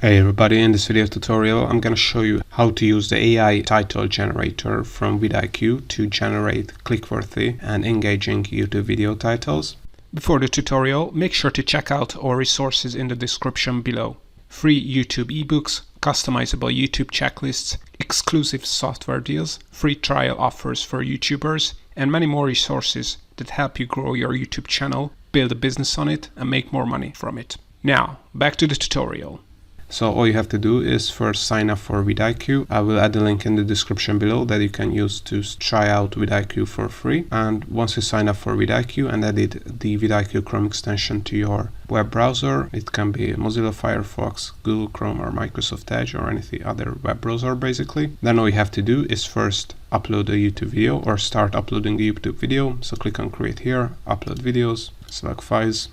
Hey everybody, in this video tutorial I'm going to show you how to use the AI title generator from VidIQ to generate clickworthy and engaging YouTube video titles. Before the tutorial, make sure to check out our resources in the description below. Free YouTube ebooks, customizable YouTube checklists, exclusive software deals, free trial offers for YouTubers, and many more resources that help you grow your YouTube channel, build a business on it, and make more money from it. Now, back to the tutorial. So all you have to do is first sign up for VidIQ. I will add a link in the description below that you can use to try out VidIQ for free. And once you sign up for VidIQ and edit the VidIQ Chrome extension to your web browser, it can be Mozilla Firefox, Google Chrome, or Microsoft Edge, or any other web browser basically. Then all you have to do is first upload a YouTube video or start uploading a YouTube video. So click on create here, upload videos, select files.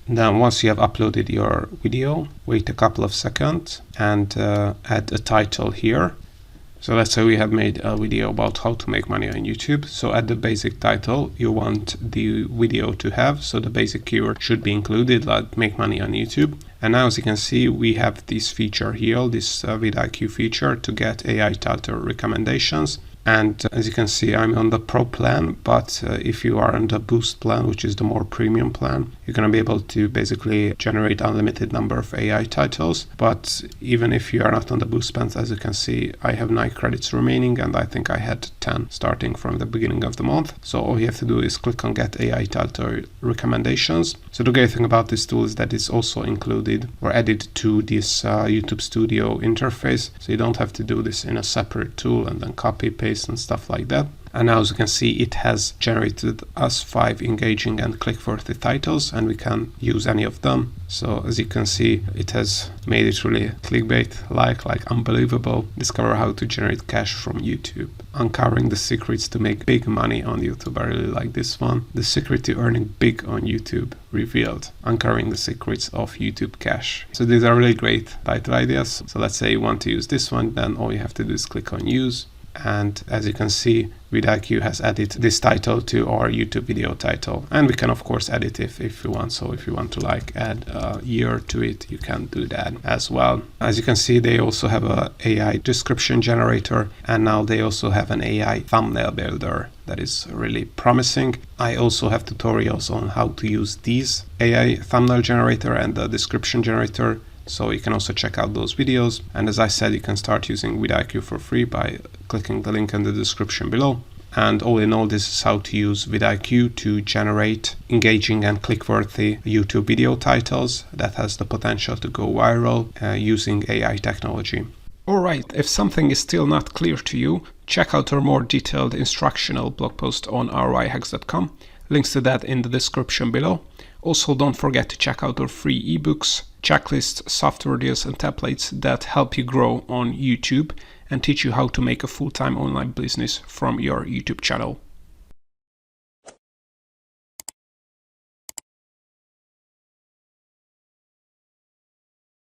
Then once you have uploaded your video, wait a couple of seconds and add a title here. So let's say we have made a video about how to make money on YouTube. So add the basic title you want the video to have. So the basic keyword should be included, like make money on YouTube. And now as you can see, we have this feature here, this VidIQ feature to get AI title recommendations. And as you can see, I'm on the Pro plan, but if you are on the Boost plan, which is the more premium plan, you're going to be able to basically generate unlimited number of AI titles. But even if you are not on the Boost plan, as you can see, I have 9 credits remaining, and I think I had 10 starting from the beginning of the month. So all you have to do is click on Get AI Title Recommendations. So the great thing about this tool is that it's also included or added to this YouTube Studio interface. So you don't have to do this in a separate tool and then copy, paste, and stuff like that. And now as you can see, it has generated us 5 engaging and clickworthy titles, and we can use any of them. So as you can see, it has made it really clickbait like unbelievable. Discover how to generate cash from YouTube. Uncovering the secrets to make big money on YouTube. I really like this one. The secret to earning big on YouTube revealed. Uncovering the secrets of YouTube cash. So these are really great title ideas. So let's say you want to use this one, then all you have to do is click on use. And as you can see, VidIQ has added this title to our YouTube video title, and we can of course edit it if you want. So if you want to like add a year to it, you can do that as well. As you can see, they also have a AI description generator, and now they also have an AI thumbnail builder that is really promising. I also have tutorials on how to use these AI thumbnail generator and the description generator. So you can also check out those videos. And as I said, you can start using VidIQ for free by clicking the link in the description below. And all in all, this is how to use VidIQ to generate engaging and clickworthy YouTube video titles that has the potential to go viral using AI technology. Alright, if something is still not clear to you, check out our more detailed instructional blog post on 𝐅𝐫𝐞𝐞. Links to that in the description below. Also, don't forget to check out our free ebooks, checklists, software deals, and templates that help you grow on YouTube and teach you how to make a full-time online business from your YouTube channel.